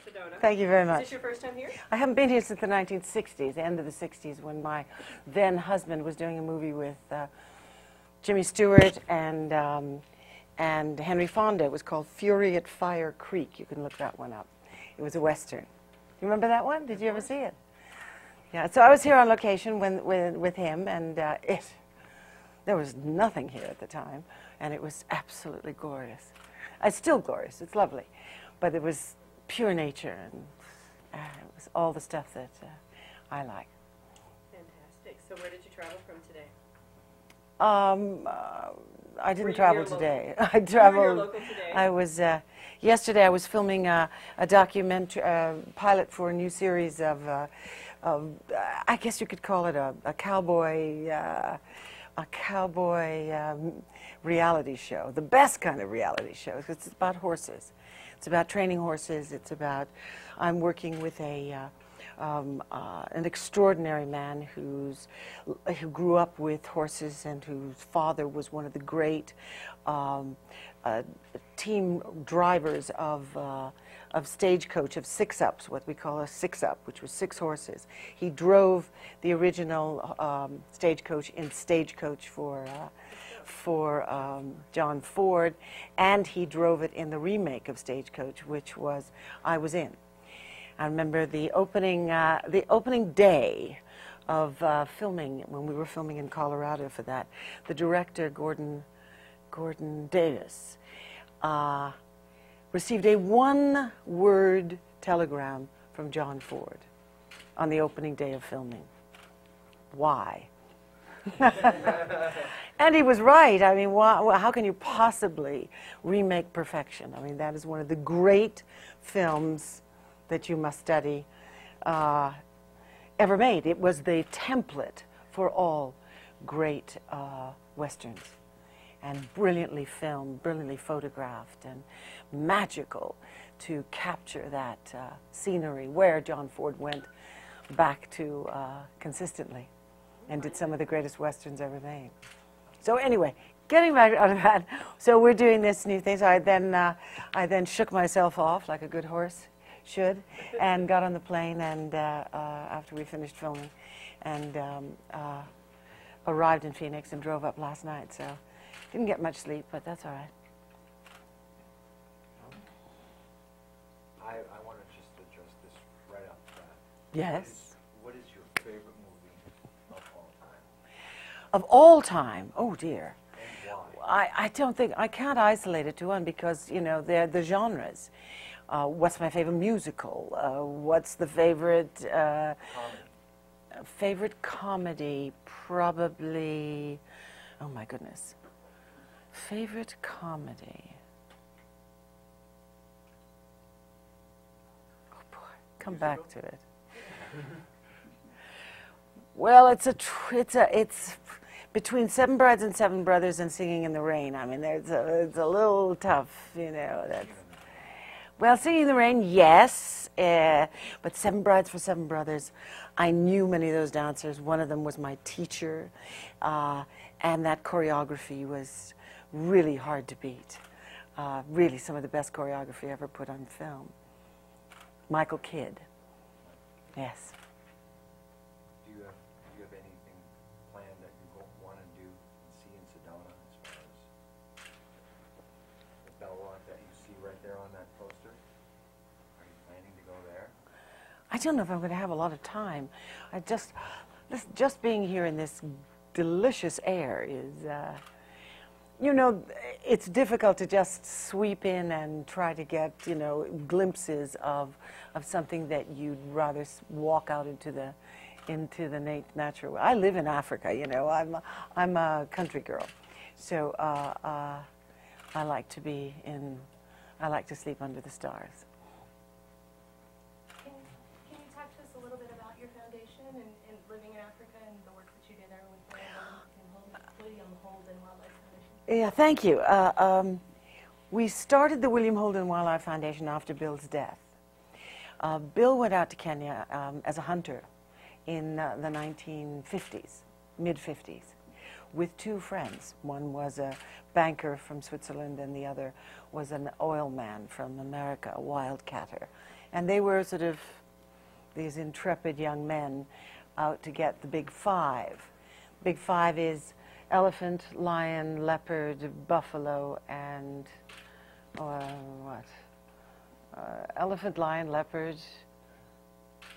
Sedona. Thank you very much. Is this your first time here? I haven't been here since the 1960s, the end of the 60s, when my then husband was doing a movie with Jimmy Stewart and Henry Fonda. It was called Fury at Fire Creek. You can look that one up. It was a Western. You remember that one? Did you ever see it? Yeah, so I was here on location with him, and there was nothing here at the time, and it was absolutely glorious. It's still glorious. It's lovely. But it was pure nature, and it was all the stuff that I like. Fantastic. So where did you travel from today? I didn't travel today. I traveled. Local today? I was yesterday. I was filming a documentary pilot for a new series of I guess you could call it a cowboy reality show, the best kind of reality show, because it's about horses. It's about training horses. It's about, I'm working with an extraordinary man who grew up with horses and whose father was one of the great team drivers of Stagecoach, of six-ups, what we call a six-up, which was 6 horses. He drove the original Stagecoach in Stagecoach for John Ford, and he drove it in the remake of Stagecoach, which I was in. I remember the opening day of filming, when we were filming in Colorado for that. The director, Gordon Davis, received a 1-word telegram from John Ford on the opening day of filming. Why? And he was right. I mean, how can you possibly remake perfection? I mean, that is one of the great films that you must study ever made. It was the template for all great Westerns, and brilliantly filmed, brilliantly photographed, and magical to capture that scenery where John Ford went back to consistently and did some of the greatest Westerns ever made. So anyway, getting back out of that, so we're doing this new thing. So I then shook myself off like a good horse should, and got on the plane, and after we finished filming, and arrived in Phoenix and drove up last night. So didn't get much sleep, but that's all right. I want to just address this right off the bat. Yes. What is your favorite movie of all time? Of all time? Oh dear. And why? I don't think, I can't isolate it to one, because, you know, they're the genres. What's my favorite musical? What's the favorite comedy? Probably, oh my goodness. Favorite comedy? Oh boy, come back to it. Well, it's between Seven Brides and Seven Brothers and Singing in the Rain. I mean, it's a little tough, you know. Well, Singing in the Rain, yes, but Seven Brides for Seven Brothers, I knew many of those dancers. One of them was my teacher, and that choreography was really hard to beat. Really some of the best choreography ever put on film. Michael Kidd, yes. Do you have anything planned that you want to do and see in Sedona, as far as the Bell Rock that you see right there on that poster? Are you planning to go there? I don't know if I'm going to have a lot of time. Just being here in this delicious air is, you know, it's difficult to just sweep in and try to get, you know, glimpses of something that you'd rather walk out into the natural. I live in Africa, you know. I'm a country girl, so I like to sleep under the stars. Can you talk to us a little bit about your foundation and living in Africa and the work that you do there with the William Holden Wildlife Foundation? Yeah, thank you. We started the William Holden Wildlife Foundation after Bill's death. Bill went out to Kenya as a hunter in the 1950s, mid-50s, with 2 friends. One was a banker from Switzerland, and the other was an oil man from America, a wildcatter. And they were sort of these intrepid young men out to get the big five. Big five is elephant, lion, leopard, buffalo, and what? Elephant, lion, leopard.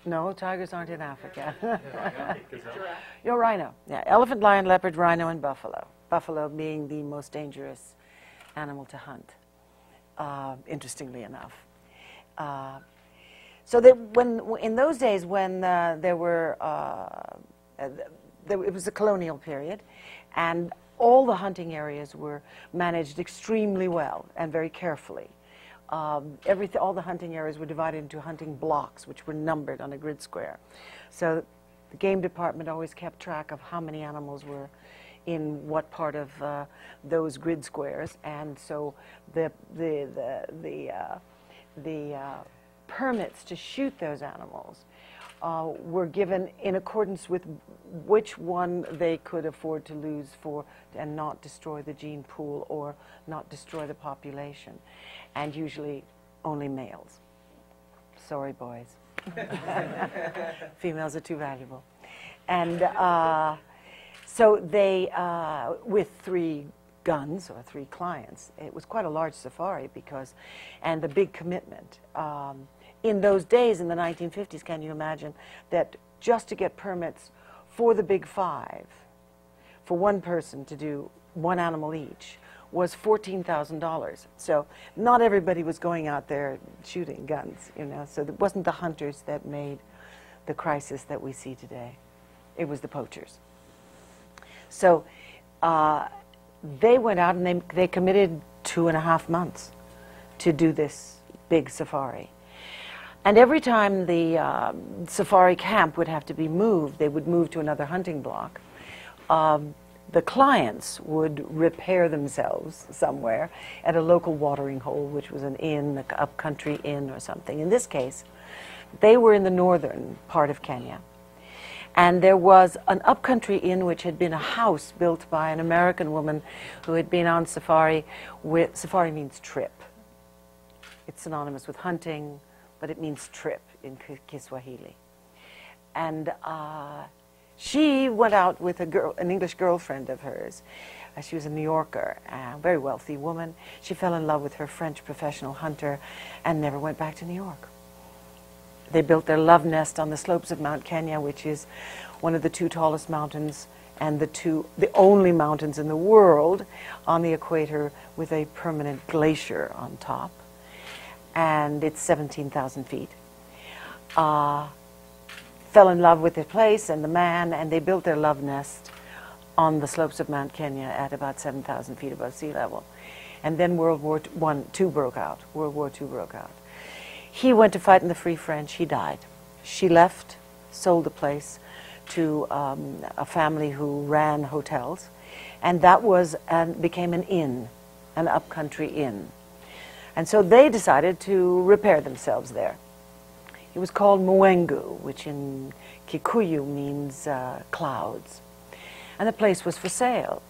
No, tigers aren't in Africa. You're rhino. Yeah, elephant, lion, leopard, rhino, and buffalo. Buffalo being the most dangerous animal to hunt, interestingly enough. So that in those days when it was the colonial period, and all the hunting areas were managed extremely well and very carefully. All the hunting areas were divided into hunting blocks, which were numbered on a grid square. So the game department always kept track of how many animals were in what part of those grid squares, and so the permits to shoot those animals were given in accordance with which one they could afford to lose for and not destroy the gene pool or not destroy the population, and usually only males. Sorry, boys. Females are too valuable. And so they, with 3 guns or 3 clients, it was quite a large safari because, and the big commitment. In those days, in the 1950s, can you imagine that just to get permits for the big 5, for one person to do 1 animal each, was $14,000. So not everybody was going out there shooting guns, you know. So it wasn't the hunters that made the crisis that we see today. It was the poachers. So they went out and they committed 2.5 months to do this big safari. And every time the safari camp would have to be moved, they would move to another hunting block. The clients would repair themselves somewhere at a local watering hole, which was an inn, an up-country inn or something. In this case, they were in the northern part of Kenya. And there was an up-country inn which had been a house built by an American woman who had been on safari. Safari means trip. It's synonymous with hunting, but it means trip in Kiswahili. And she went out with an English girlfriend of hers. She was a New Yorker, a very wealthy woman. She fell in love with her French professional hunter and never went back to New York. They built their love nest on the slopes of Mount Kenya, which is one of the 2 tallest mountains and the only mountains in the world on the equator with a permanent glacier on top. And it's 17,000 feet. Fell in love with the place and the man, and they built their love nest on the slopes of Mount Kenya at about 7,000 feet above sea level. And then World War II broke out. He went to fight in the Free French. He died. She left, sold the place to a family who ran hotels, and that was and became an inn, an upcountry inn. And so they decided to repair themselves there. It was called Mwengu, which in Kikuyu means clouds. And the place was for sale.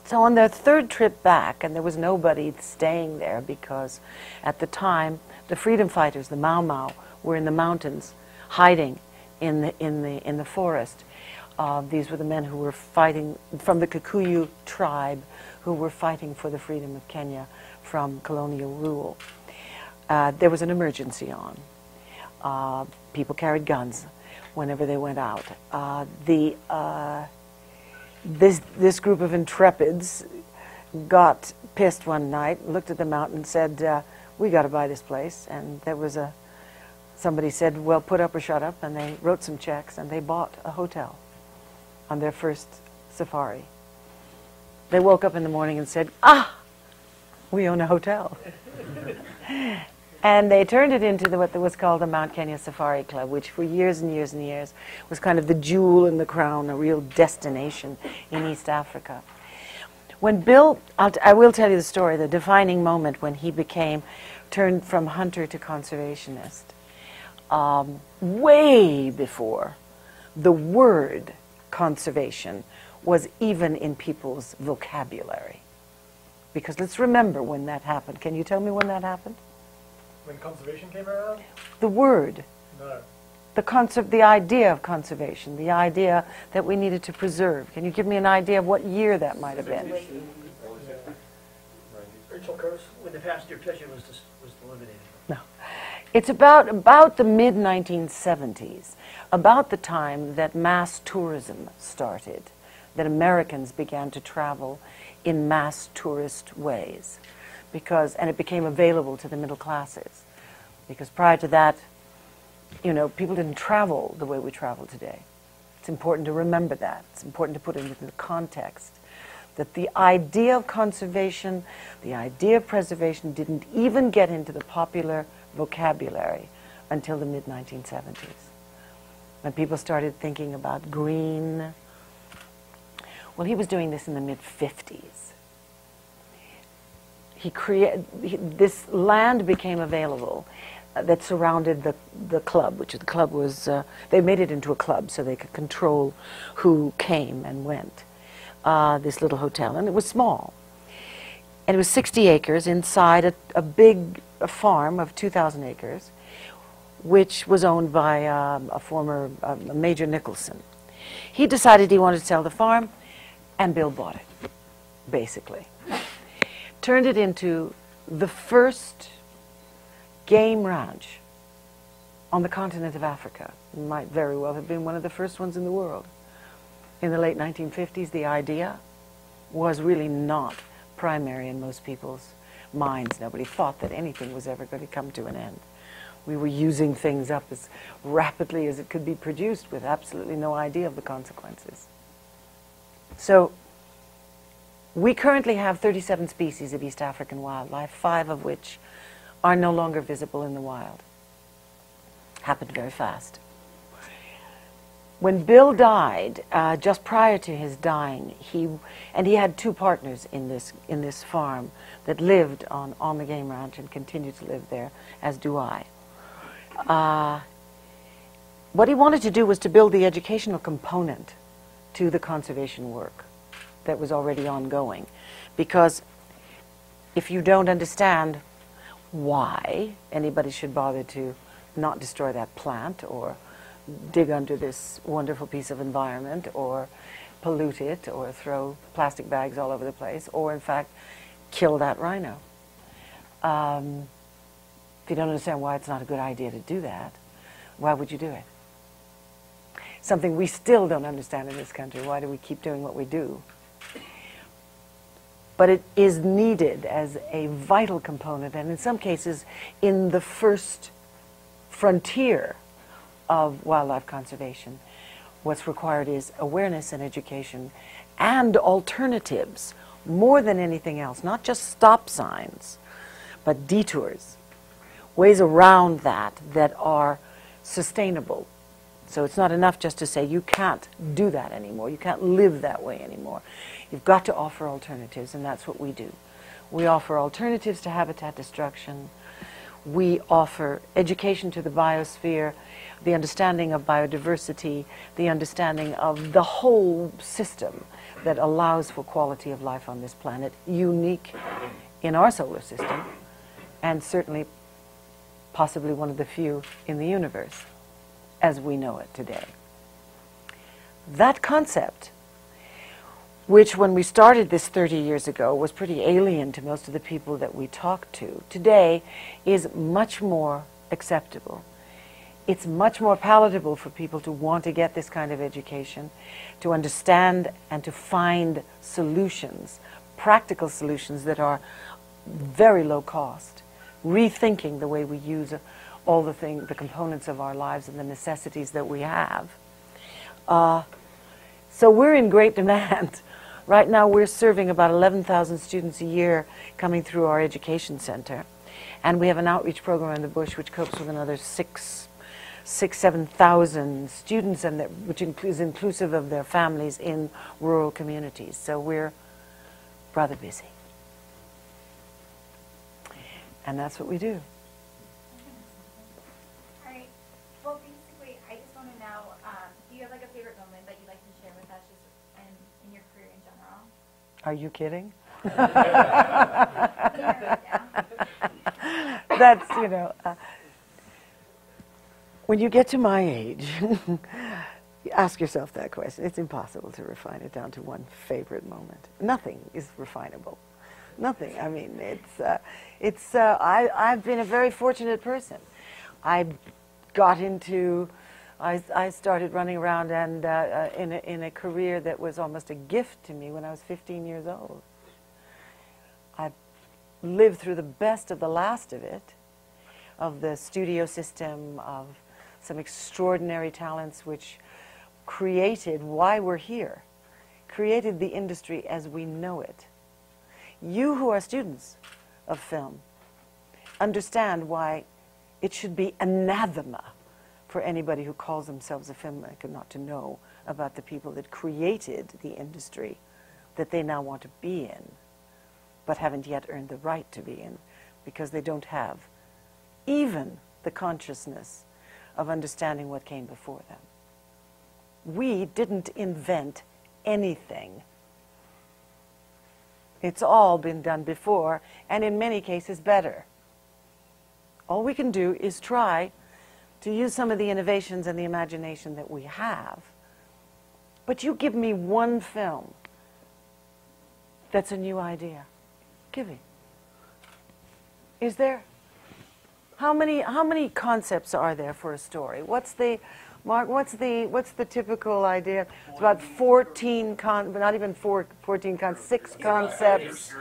So on their 3rd trip back, and there was nobody staying there because at the time the freedom fighters, the Mau Mau, were in the mountains hiding in the forest. These were the men who were fighting from the Kikuyu tribe who were fighting for the freedom of Kenya from colonial rule. There was an emergency on. People carried guns whenever they went out. This group of intrepids got pissed one night, looked at the mountain and said, we got to buy this place. And there was somebody said, well, put up or shut up, and they wrote some checks and they bought a hotel on their first safari. They woke up in the morning and said, we own a hotel. And they turned it into what was called the Mount Kenya Safari Club, which for years and years and years was kind of the jewel in the crown, a real destination in East Africa. When Bill, I will tell you the story, the defining moment when he turned from hunter to conservationist, way before the word conservation was even in people's vocabulary. Because let's remember when that happened. Can you tell me when that happened? when conservation came around? The word, No. the idea of conservation, the idea that we needed to preserve. Can you give me an idea of what year that might have been? Rachel Coast, when the passenger pigeon was eliminated. No. It's about the mid-1970s, about the time that mass tourism started, that Americans began to travel in mass tourist ways, and it became available to the middle classes. Because prior to that, you know, people didn't travel the way we travel today. It's important to remember that. It's important to put it into the context that the idea of conservation, the idea of preservation didn't even get into the popular vocabulary until the mid-1970s, when people started thinking about green. Well, he was doing this in the mid-50s. This land became available that surrounded the club, which the club was, they made it into a club so they could control who came and went. This little hotel, and it was small. And it was 60 acres inside a big farm of 2,000 acres, which was owned by a former Major Nicholson. He decided he wanted to sell the farm, and Bill bought it, basically. Turned it into the first game ranch on the continent of Africa. It might very well have been one of the first ones in the world. In the late 1950s, the idea was really not primary in most people's minds. Nobody thought that anything was ever going to come to an end. We were using things up as rapidly as it could be produced with absolutely no idea of the consequences. So we currently have 37 species of East African wildlife, 5 of which are no longer visible in the wild. Happened very fast. When Bill died, just prior to his dying, he had 2 partners in this farm that lived on the game ranch and continue to live there, as do I. What he wanted to do was to build the educational component to the conservation work that was already ongoing, because if you don't understand why anybody should bother to not destroy that plant or dig under this wonderful piece of environment or pollute it or throw plastic bags all over the place or, in fact, kill that rhino. If you don't understand why it's not a good idea to do that, why would you do it? Something we still don't understand in this country. Why do we keep doing what we do? But it is needed as a vital component, and in some cases, in the first frontier of wildlife conservation. What's required is awareness and education and alternatives, more than anything else, not just stop signs, but detours, ways around that are sustainable. So it's not enough just to say you can't do that anymore, you can't live that way anymore. You've got to offer alternatives, and that's what we do. We offer alternatives to habitat destruction. We offer education to the biosphere, the understanding of biodiversity, the understanding of the whole system that allows for quality of life on this planet, unique in our solar system, and certainly possibly one of the few in the universe as we know it today. That concept, which when we started this 30 years ago was pretty alien to most of the people that we talked to, today is much more acceptable. It's much more palatable for people to want to get this kind of education, to understand and to find solutions, practical solutions that are very low cost, rethinking the way we use all the components of our lives and the necessities that we have. So we're in great demand. Right now we're serving about 11,000 students a year coming through our education center. And we have an outreach program in the bush which copes with another 7,000 students, and which is inclusive of their families in rural communities. So we're rather busy. And that's what we do. All right. Well, basically, I just want to know, do you have like a favorite moment that you'd like to share with us just in your career in general? Are you kidding? Can you narrow it down? That's, you know, when you get to my age, you ask yourself that question. It's impossible to refine it down to one favorite moment. Nothing is refinable. Nothing. I mean, I've been a very fortunate person. I started running around and in a career that was almost a gift to me when I was 15 years old. I lived through the best of the last of it, of the studio system, of some extraordinary talents which created why we're here, created the industry as we know it. You who are students of film understand why it should be anathema for anybody who calls themselves a filmmaker not to know about the people that created the industry that they now want to be in, but haven't yet earned the right to be in, because they don't have even the consciousness of understanding what came before them. We didn't invent anything. It's all been done before, and in many cases better. All we can do is try to use some of the innovations and the imagination that we have. But you give me one film that's a new idea. Give me. Is there? How many concepts are there for a story? What's the typical idea? It's about 14 not even 14 6 concepts.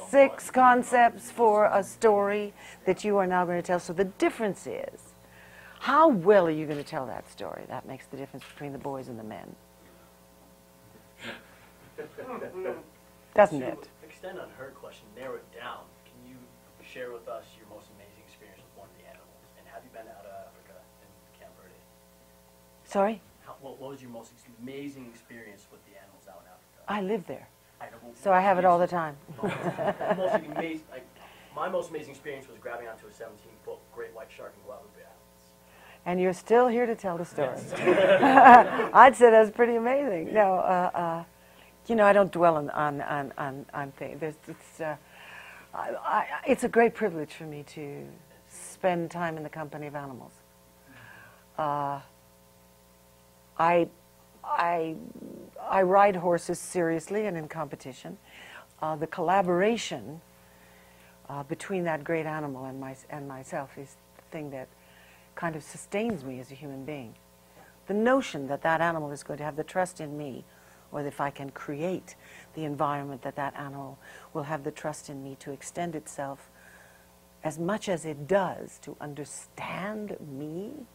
6 concepts for a story that you are now going to tell. So the difference is, how well are you going to tell that story? That makes the difference between the boys and the men. Doesn't it? Extend on her question, narrow it down. Can you share with us your most amazing experience with one of the animals? And have you been out of Africa and Camp Verde? Sorry? What was your most amazing experience with the animals out in Africa? I live there, I know, so I have it all the time. My most amazing experience was grabbing onto a 17-foot great white shark in Guadalupe Islands. And you're still here to tell the story. I'd say that's pretty amazing. No, you know, I don't dwell on things. It's a great privilege for me to spend time in the company of animals. I ride horses seriously and in competition. The collaboration between that great animal and myself is the thing that kind of sustains me as a human being. The notion that that animal is going to have the trust in me, or that if I can create the environment that that animal will have the trust in me to extend itself as much as it does to understand me.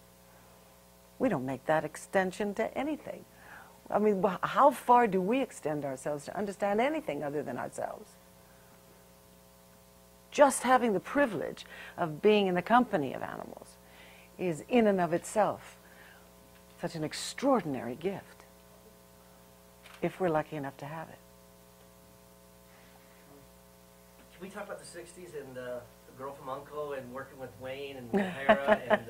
We don't make that extension to anything. I mean, how far do we extend ourselves to understand anything other than ourselves? Just having the privilege of being in the company of animals is in and of itself such an extraordinary gift, if we're lucky enough to have it. Can we talk about the 60s and the girl from U.N.C.L.E. and working with Wayne and O'Hara and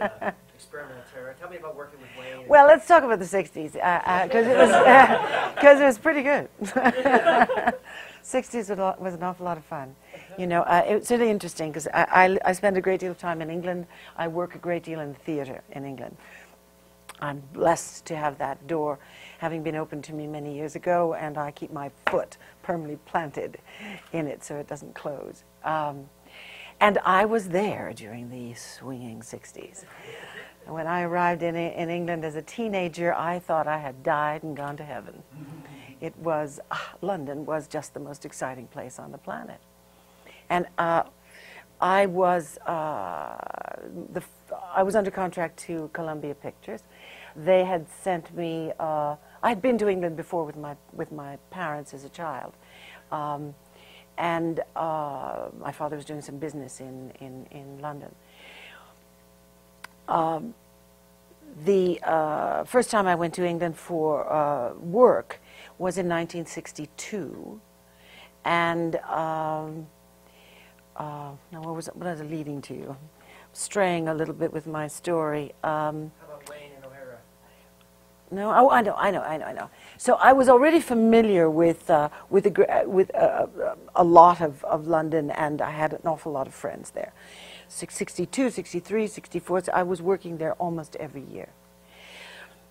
experimental terror? Tell me about working with Wayne. Well, let's talk about the 60s, because it was pretty good. 60s was an awful lot of fun. You know, it's really interesting because I spend a great deal of time in England. I work a great deal in the theatre in England. I'm blessed to have that door having been opened to me many years ago, and I keep my foot permanently planted in it so it doesn't close. And I was there during the swinging 60s. When I arrived in England as a teenager, I thought I had died and gone to heaven. It was, London was just the most exciting place on the planet. And I was under contract to Columbia Pictures. They had sent me, I'd been to England before with my parents as a child. And my father was doing some business in London. The first time I went to England for work was in 1962, and now what was I leading to? I'm straying a little bit with my story. How about Wayne and O'Hara? No, oh, I know. So I was already familiar with a lot of London, and I had an awful lot of friends there. 62, 63, 64, so I was working there almost every year.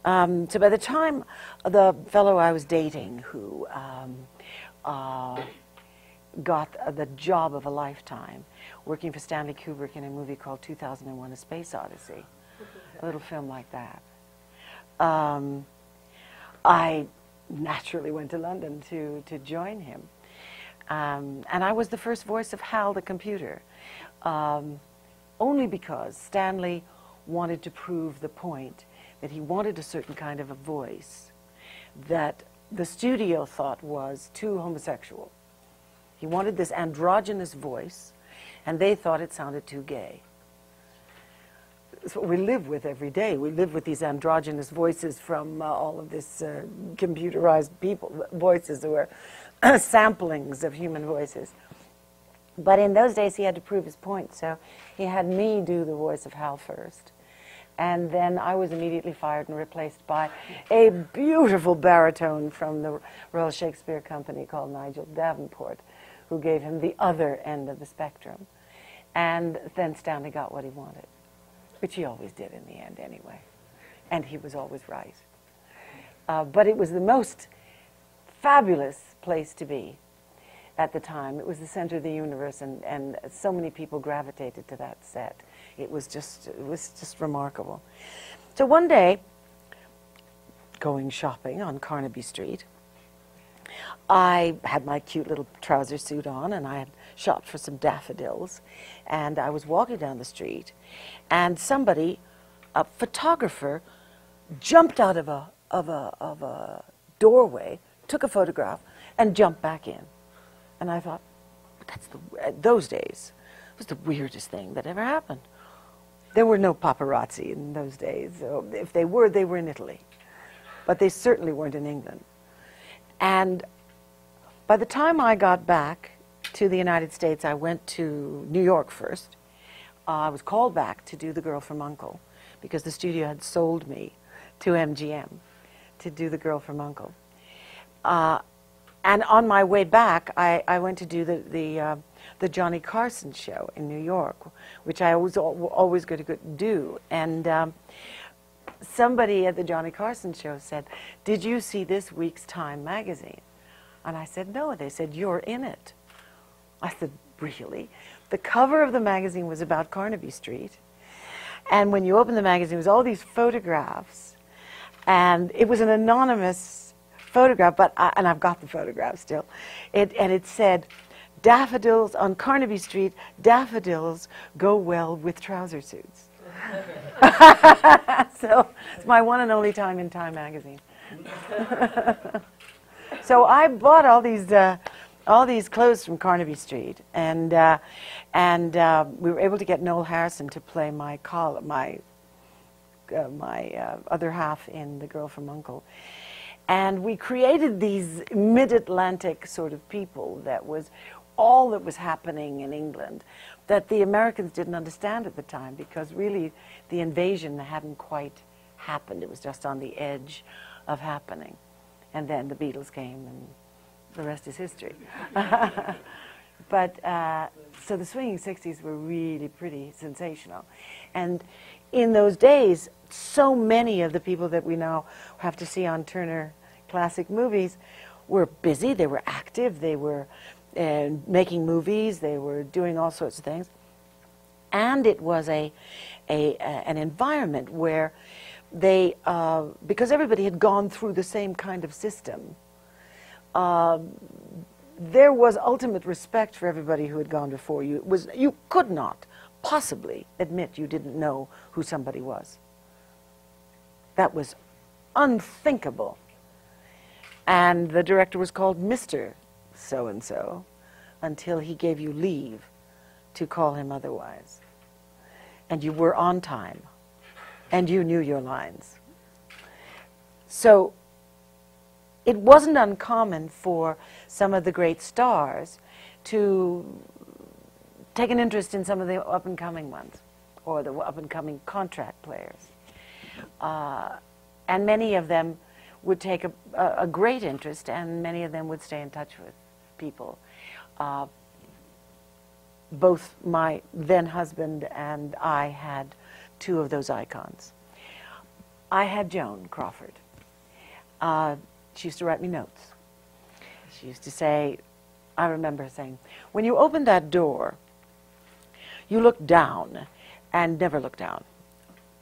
So by the time the fellow I was dating, who got the job of a lifetime, working for Stanley Kubrick in a movie called 2001: A Space Odyssey, a little film like that, I naturally went to London to join him. And I was the first voice of Hal the computer, only because Stanley wanted to prove the point that he wanted a certain kind of a voice that the studio thought was too homosexual. He wanted this androgynous voice, and they thought it sounded too gay. It's what we live with every day. We live with these androgynous voices from all of this computerized voices who are samplings of human voices. But in those days, he had to prove his point, so he had me do the voice of Hal first. And then I was immediately fired and replaced by a beautiful baritone from the Royal Shakespeare Company called Nigel Davenport, who gave him the other end of the spectrum. And then Stanley got what he wanted, which he always did in the end anyway. And he was always right. But it was the most fabulous place to be at the time. It was the center of the universe, and so many people gravitated to that set. It was just remarkable. So one day, going shopping on Carnaby Street, I had my cute little trouser suit on, and I had shopped for some daffodils, and I was walking down the street, and somebody, a photographer, jumped out of a doorway, took a photograph, and jumped back in. And I thought, those days, it was the weirdest thing that ever happened. There were no paparazzi in those days. So if they were in Italy. But they certainly weren't in England. And by the time I got back to the United States, I went to New York first. I was called back to do The Girl from U.N.C.L.E. because the studio had sold me to MGM to do The Girl from U.N.C.L.E. And on my way back, I went to do the Johnny Carson show in New York, which I was always going to do. And somebody at the Johnny Carson show said, "Did you see this week's Time magazine?" And I said, "No." They said, "You're in it." I said, "Really?" The cover of the magazine was about Carnaby Street. And when you open the magazine, it was all these photographs. And it was an anonymous photograph, and I've got the photograph still. And it said, "Daffodils on Carnaby Street, daffodils go well with trouser suits." So it's my one and only time in Time magazine. So I bought all these clothes from Carnaby Street, and we were able to get Noel Harrison to play my other half in The Girl from U.N.C.L.E. And we created these mid-Atlantic sort of people that was all that was happening in England that the Americans didn't understand at the time, because really the invasion hadn't quite happened. It was just on the edge of happening. And then the Beatles came, and the rest is history. But so the swinging 60s were really pretty sensational. And in those days, so many of the people that we now have to see on Turner Classic Movies were busy, they were active, they were making movies, they were doing all sorts of things. And it was an environment where they, because everybody had gone through the same kind of system, there was ultimate respect for everybody who had gone before you. You could not possibly admit you didn't know who somebody was. That was unthinkable. And the director was called Mr. So-and-so until he gave you leave to call him otherwise. And you were on time. And you knew your lines. So it wasn't uncommon for some of the great stars to take an interest in some of the up-and-coming ones, or the up-and-coming contract players. And many of them would take a great interest, and many of them would stay in touch with people. Both my then husband and I had two of those icons. I had Joan Crawford. She used to write me notes. She used to say, I remember her saying, when you open that door, you look down and never look down.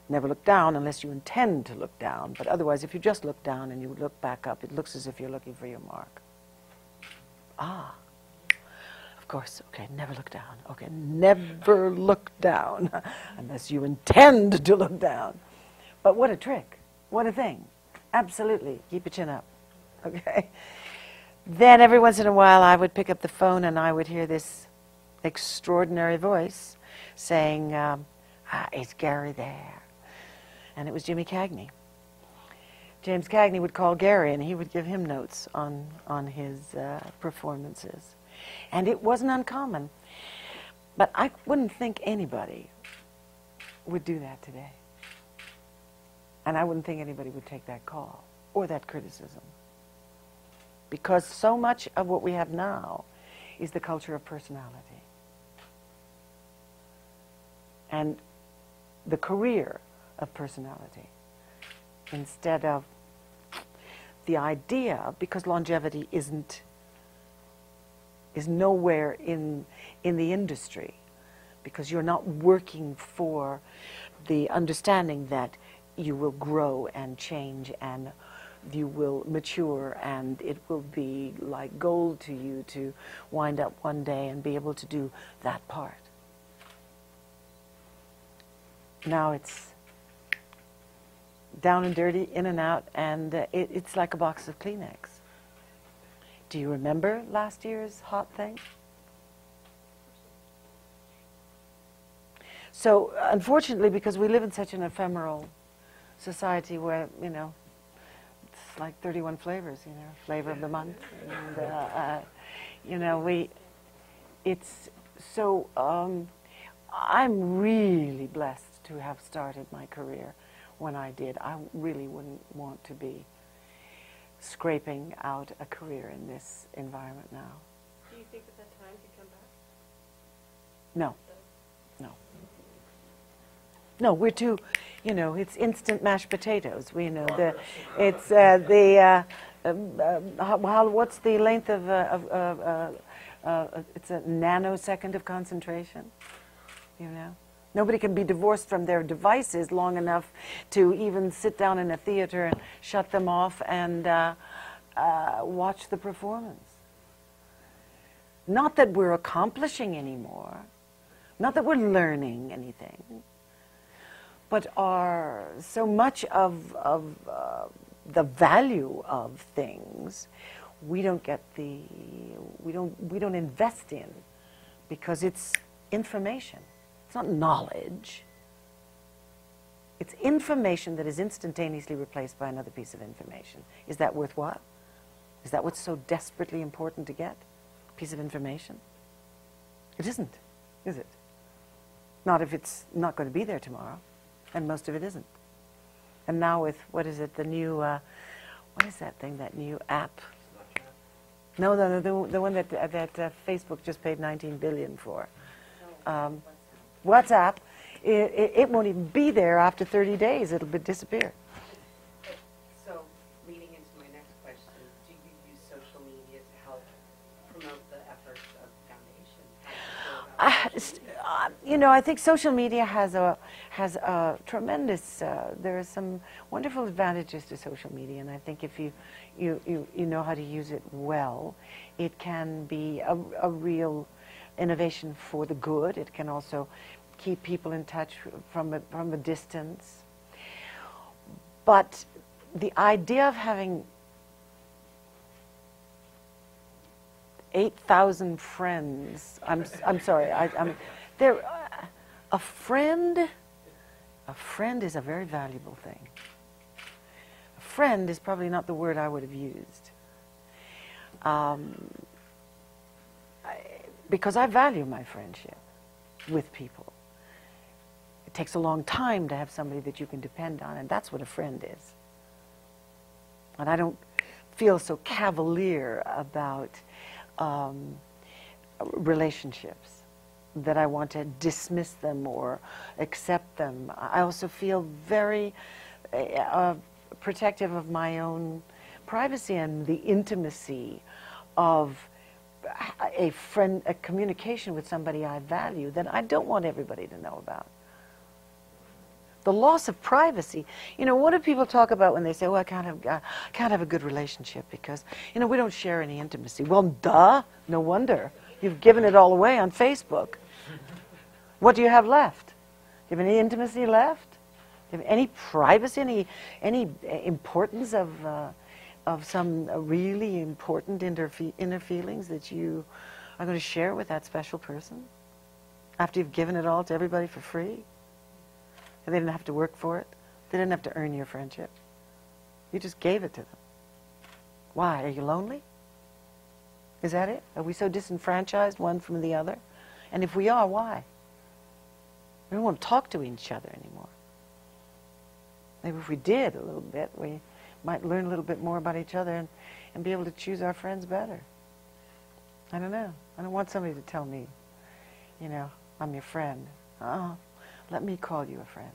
Never look down unless you intend to look down, but otherwise if you just look down and you look back up, it looks as if you're looking for your mark. Ah, of course, okay, never look down. Okay, never look down unless you intend to look down. But what a trick, what a thing. Absolutely, keep your chin up, okay? Then every once in a while I would pick up the phone and I would hear this extraordinary voice saying, is Gary there? And it was Jimmy Cagney. James Cagney would call Gary and he would give him notes on his performances. And it wasn't uncommon. But I wouldn't think anybody would do that today. And I wouldn't think anybody would take that call or that criticism. Because so much of what we have now is the culture of personality. And the career of personality instead of the idea, because longevity is nowhere in the industry, because you're not working for the understanding that you will grow and change and you will mature and it will be like gold to you to wind up one day and be able to do that part. Now it's down and dirty, in and out, and it's like a box of Kleenex. Do you remember last year's hot thing? So, unfortunately, because we live in such an ephemeral society where, you know, it's like 31 flavors, you know, flavor of the month. And, you know, it's so, I'm really blessed to have started my career when I did. I really wouldn't want to be scraping out a career in this environment now. Do you think that time could come back? No. No. No, we're too, you know, it's instant mashed potatoes. We know it's what's the length of it's a nanosecond of concentration, you know. Nobody can be divorced from their devices long enough to even sit down in a theater and shut them off and watch the performance. Not that we're accomplishing anymore, not that we're learning anything, but so much of the value of things we don't invest in, because it's information. It's not knowledge. It's information that is instantaneously replaced by another piece of information. Is that worth what? Is that what's so desperately important to get? A piece of information? It isn't, is it? Not if it's not going to be there tomorrow, and most of it isn't. And now with, what is it, the new, what is that thing, that new app? No, the one that Facebook just paid $19 billion for. WhatsApp, it won't even be there after 30 days. It'll disappear. So, leading into my next question, do you use social media to help promote the efforts of the foundation? You know, I think social media has a tremendous. There are some wonderful advantages to social media, and I think if you know how to use it well, it can be a real innovation for the good. It can also keep people in touch from a distance. But the idea of having 8,000 friends, I'm sorry, a friend is a very valuable thing. A friend is probably not the word I would have used. Because I value my friendship with people. It takes a long time to have somebody that you can depend on, and that's what a friend is. And I don't feel so cavalier about relationships that I want to dismiss them or accept them. I also feel very protective of my own privacy and the intimacy of a communication with somebody I value that I don't want everybody to know about. The loss of privacy. You know, what do people talk about when they say, well, I can't have a good relationship because, you know, we don't share any intimacy. Well, duh, no wonder. You've given it all away on Facebook. What do you have left? Do you have any intimacy left? Do you have any privacy, any importance of some really important inner feelings that you are going to share with that special person after you've given it all to everybody for free? And they didn't have to work for it. They didn't have to earn your friendship. You just gave it to them. Why? Are you lonely? Is that it? Are we so disenfranchised one from the other? And if we are, why? We don't want to talk to each other anymore. Maybe if we did a little bit, we might learn a little bit more about each other and be able to choose our friends better. I don't know. I don't want somebody to tell me, you know, I'm your friend. Let me call you a friend.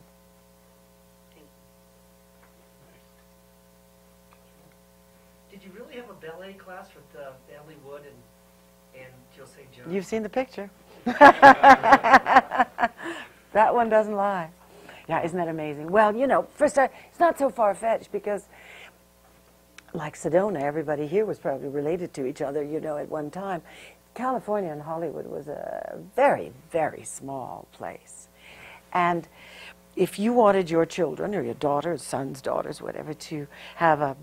Did you really have a ballet class with Natalie Wood and Jose Jones? You've seen the picture. That one doesn't lie. Yeah, isn't that amazing? Well, you know, first, it's not so far-fetched because, like Sedona, everybody here was probably related to each other, you know, at one time. California and Hollywood was a very, very small place. And if you wanted your children or your daughters, sons, daughters, whatever, to have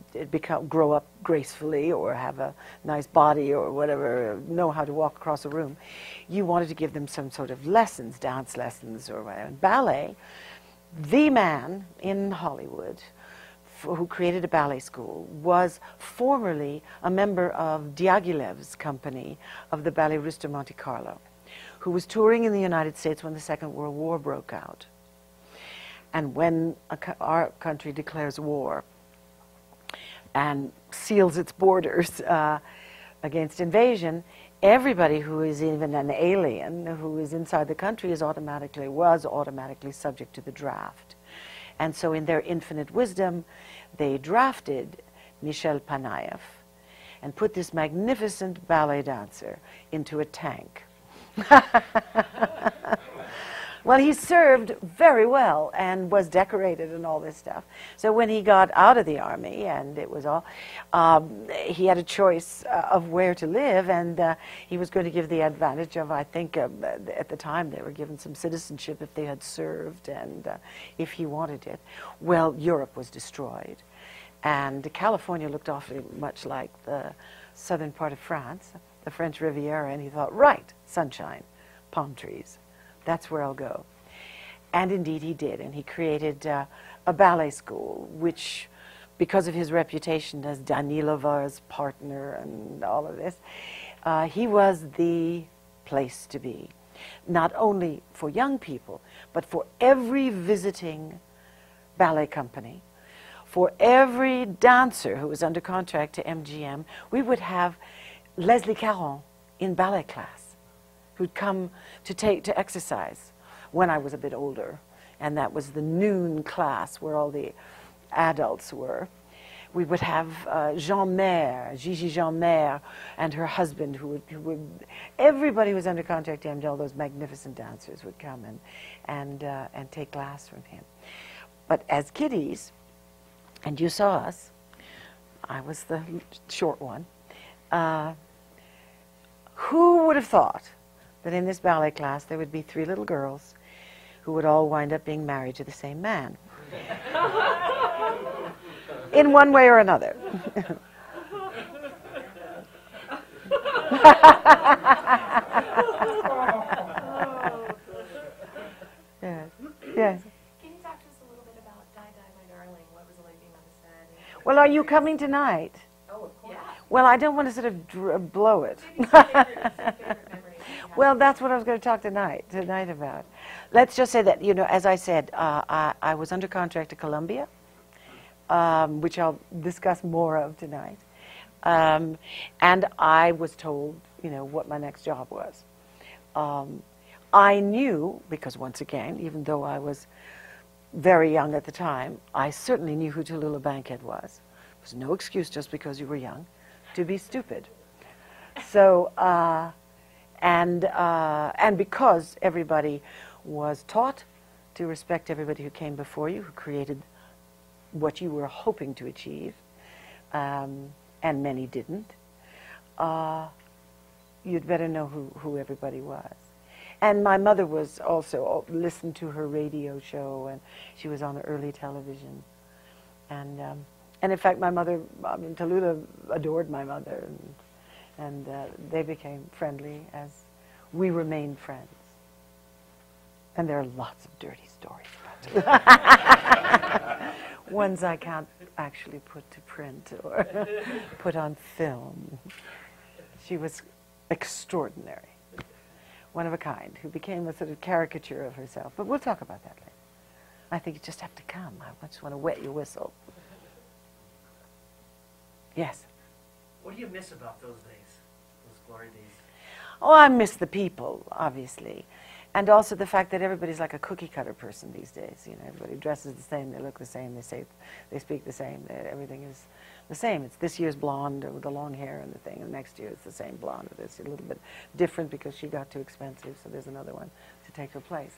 grow up gracefully or have a nice body or whatever, know how to walk across a room, you wanted to give them some sort of lessons, dance lessons or whatever. And ballet, the man in Hollywood who created a ballet school was formerly a member of Diaghilev's company of the Ballet Russe de Monte Carlo, who was touring in the United States when the Second World War broke out. And when our country declares war and seals its borders against invasion, everybody who is even an alien who is inside the country was automatically subject to the draft. And so in their infinite wisdom, they drafted Michel Panayev and put this magnificent ballet dancer into a tank. Well, he served very well and was decorated and all this stuff. So when he got out of the army, and it was all, he had a choice of where to live, and he was going to give the advantage of, I think, at the time they were given some citizenship if they had served, and if he wanted it. Well, Europe was destroyed, and California looked awfully much like the southern part of France, the French Riviera, and he thought, right, sunshine, palm trees. That's where I'll go. And indeed he did, and he created a ballet school, which, because of his reputation as Danilova's partner and all of this, he was the place to be, not only for young people, but for every visiting ballet company, for every dancer who was under contract to MGM. We would have Leslie Caron in ballet class, who'd come to exercise when I was a bit older, and that was the noon class where all the adults were. We would have Gigi Jean Maire, and her husband, who would everybody who was under contract to MGM, all those magnificent dancers would come and take class from him. But as kiddies, and you saw us, I was the short one, who would have thought that in this ballet class there would be 3 little girls who would all wind up being married to the same man? In one way or another. Yes. Yes. Can you talk to us a little bit about Die, Die, My Darling? What was it like being on the set? Well, are you coming tonight? Oh, of course. Yeah. Well, I don't want to sort of blow it. Maybe some favorite memories you have. Well, that's what I was going to talk tonight about. Let's just say that, you know, as I said, I was under contract to Columbia, which I'll discuss more of tonight. And I was told, what my next job was. I knew, because once again, even though I was very young at the time, I certainly knew who Tallulah Bankhead was. There was no excuse just because you were young to be stupid. So, and because everybody was taught to respect everybody who came before you, who created what you were hoping to achieve, and many didn't, you'd better know who everybody was. And my mother was also, listened to her radio show, and she was on early television. And in fact, my mother, Tallulah adored my mother, and they became friendly as we remained friends. And there are lots of dirty stories about Tallulah. Ones I can't actually put to print or put on film. She was extraordinary, one of a kind, who became a sort of caricature of herself. But we'll talk about that later. I think you just have to come. I just want to wet your whistle. Yes? What do you miss about those days, those glory days? Oh, I miss the people, obviously. And also the fact that everybody's like a cookie-cutter person these days. Everybody dresses the same, they look the same, they speak the same. Everything is the same. It's this year's blonde with the long hair and the thing, and next year it's the same blonde. It's a little bit different because she got too expensive, so there's another one to take her place.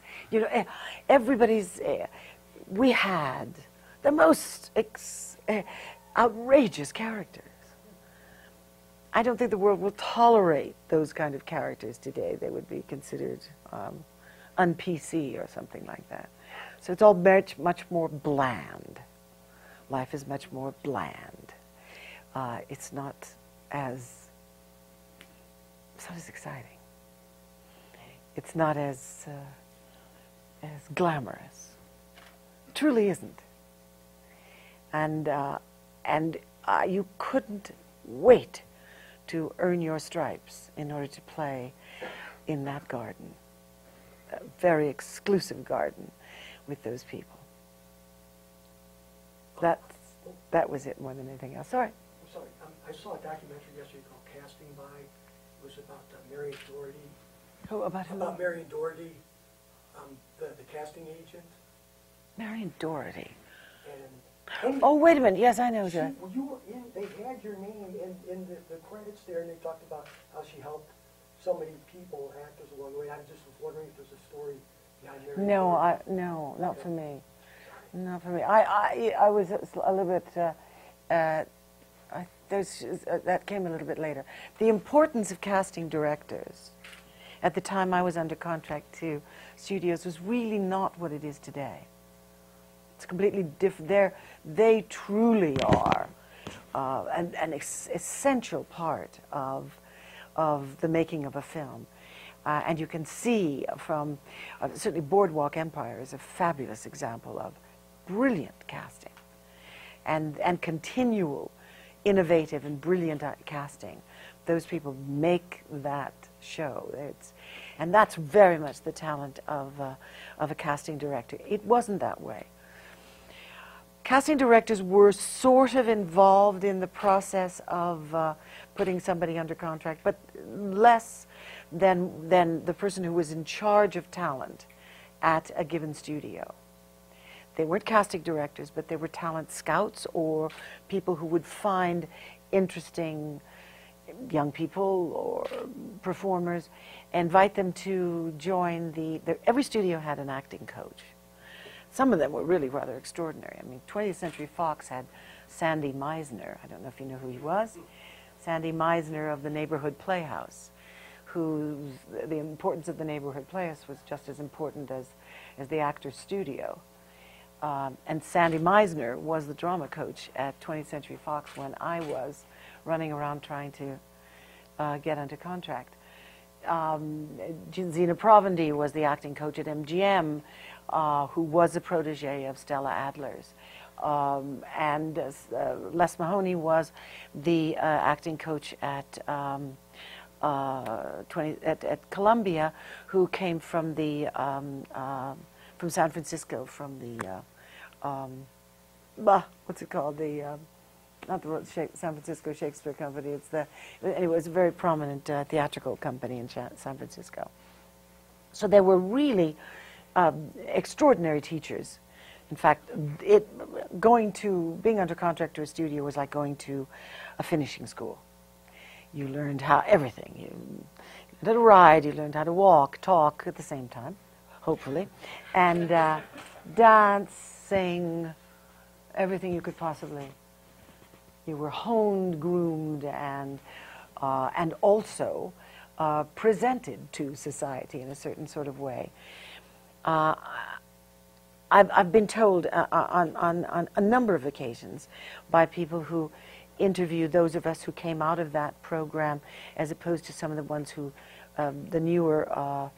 Everybody's... we had the most outrageous characters. I don't think the world will tolerate those kind of characters today. They would be considered un-PC or something like that. So it's all much more bland. Life is much more bland. It's not as exciting. It's not as glamorous. It truly isn't. And you couldn't wait to earn your stripes in order to play in that garden, a very exclusive garden with those people. That was it more than anything else. Sorry. I'm sorry. I saw a documentary yesterday called Casting By. It was about Marion Doherty. Who, about who? About Marion Doherty, the casting agent. Marion Doherty. And oh, wait a minute. Yes, I know that. You were in, they had your name in the credits there, and they talked about how she helped so many people, actors along the way. I just was wondering if there's a story behind Marion Doherty. No, not for me. Not for me. I was a little bit, that came a little bit later. The importance of casting directors at the time I was under contract to studios was really not what it is today. It's completely different. They truly are an essential part of the making of a film. And you can see from, certainly Boardwalk Empire is a fabulous example of brilliant casting and continual innovative and brilliant casting. Those people make that show. And that's very much the talent of a casting director. It wasn't that way. Casting directors were sort of involved in the process of putting somebody under contract, but less than the person who was in charge of talent at a given studio. They weren't casting directors, but they were talent scouts or people who would find interesting young people or performers, invite them to join every studio had an acting coach. Some of them were really rather extraordinary. I mean, 20th Century Fox had Sandy Meisner. I don't know if you know who he was. Sandy Meisner of the Neighborhood Playhouse, whose the importance of the Neighborhood Playhouse was just as important as the actor's studio. And Sandy Meisner was the drama coach at 20th Century Fox when I was running around trying to get under contract. Zina Provendy was the acting coach at MGM, who was a protege of Stella Adler's. And Les Mahoney was the acting coach at Columbia, who came from from San Francisco, from the what's it called? Not the San Francisco Shakespeare Company. It's anyway, it's a very prominent theatrical company in San Francisco. So they were really extraordinary teachers. In fact, being under contract to a studio was like going to a finishing school. You learned everything. You learned how to ride, you learned how to walk, talk at the same time, hopefully, and dance, sing, everything you could possibly. You were honed, groomed, and also presented to society in a certain sort of way. I've been told on a number of occasions by people who interviewed those of us who came out of that program, as opposed to some of the ones who, the newer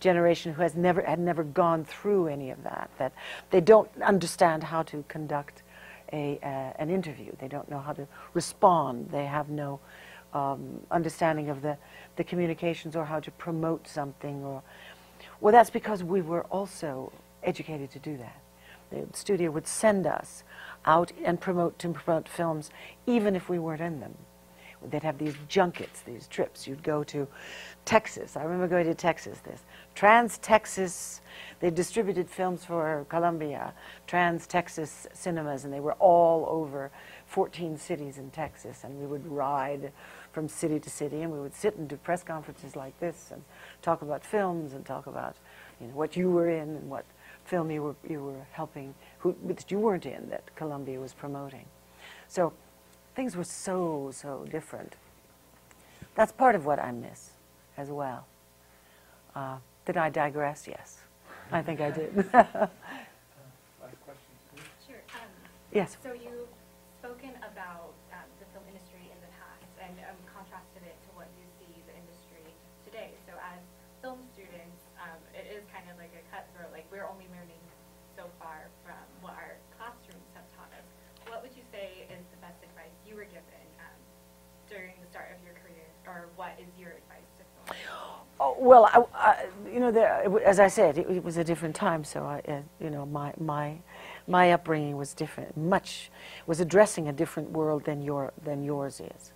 generation who had never gone through any of that, that they don't understand how to conduct an interview. They don't know how to respond. They have no understanding of the communications or how to promote something. Well, that's because we were also educated to do that. The studio would send us out and promote films, even if we weren't in them. They'd have these junkets, these trips. You'd go to Texas. I remember going to Texas. This Trans-Texas. They distributed films for Columbia, Trans-Texas cinemas, and they were all over 14 cities in Texas. And we would ride from city to city, and we would sit and do press conferences like this, and talk about films, and talk about, what you were in and what film you were helping, that you weren't in, that Columbia was promoting. So things were so different. That's part of what I miss as well. Did I digress? Yes, I think I did. Last question. Sure. Yes. So you've spoken about the film industry in the past and contrasted it to what you see the industry today. So as film students, it is kind of like a cutthroat. Like, we're only learning so far from what our classrooms have taught us. What would you say is the best advice you were given during the start of your career, or what is your advice to film? Oh, well, as I said, it was a different time. So my upbringing was different. Was addressing a different world than yours is.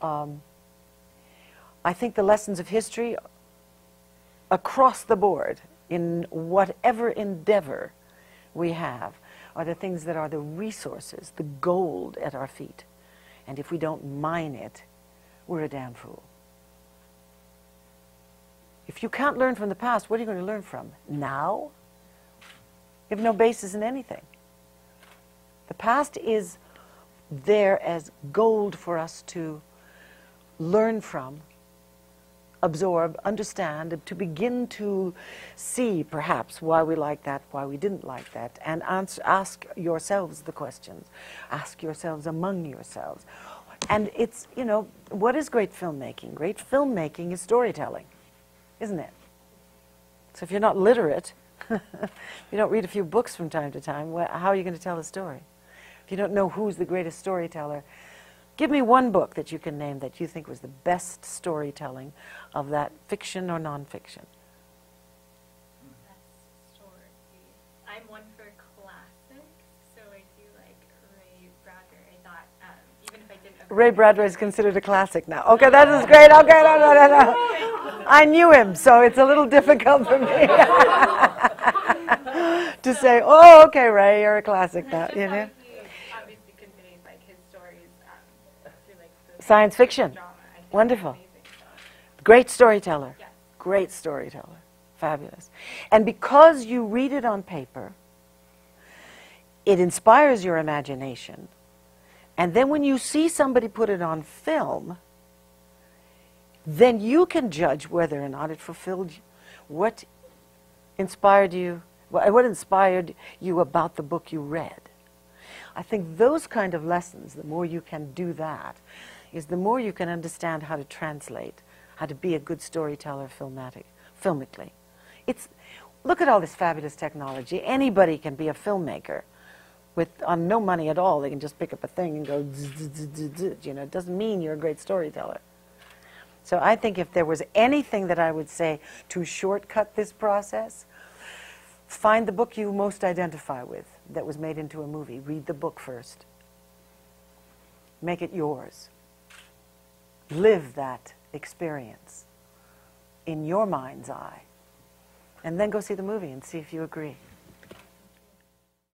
I think the lessons of history across the board in whatever endeavor we have are the things that are the resources, the gold at our feet. And if we don't mine it, we're a damn fool. If you can't learn from the past, what are you going to learn from? Now? You have no basis in anything. The past is there as gold for us to learn from, absorb, understand, to begin to see perhaps why we like that, why we didn't like that, and ask yourselves the questions. Ask yourselves among yourselves. And it's, what is great filmmaking? Great filmmaking is storytelling, isn't it? So if you're not literate, you don't read a few books from time to time, how are you going to tell a story? If you don't know who's the greatest storyteller, give me one book that you can name that you think was the best storytelling of that, fiction or nonfiction. Best story. I'm one for classics, so I do like Ray Bradbury. I thought, even if I didn't agree. Ray Bradbury is considered a classic now. Okay, that is great. Okay, no. I knew him, so it's a little difficult for me to say, oh, okay, Ray, you're a classic now. He obviously conveys like his stories through like the Science fiction. drama. I think Wonderful. it's amazing, so. Great storyteller. Yes. Great storyteller. Fabulous. And because you read it on paper, it inspires your imagination. And then when you see somebody put it on film, then you can judge whether or not it fulfilled what inspired you, what inspired you about the book you read. I think those kind of lessons, the more you can do that, is the more you can understand how to translate, how to be a good storyteller filmically. Look at all this fabulous technology. Anybody can be a filmmaker on no money at all. They can just pick up a thing and go zzz, zzz, zzz, zzz, it doesn't mean you're a great storyteller. So I think if there was anything that I would say to shortcut this process, find the book you most identify with. that was made into a movie. Read the book first. Make it yours. Live that experience in your mind's eye. And then go see the movie and see if you agree.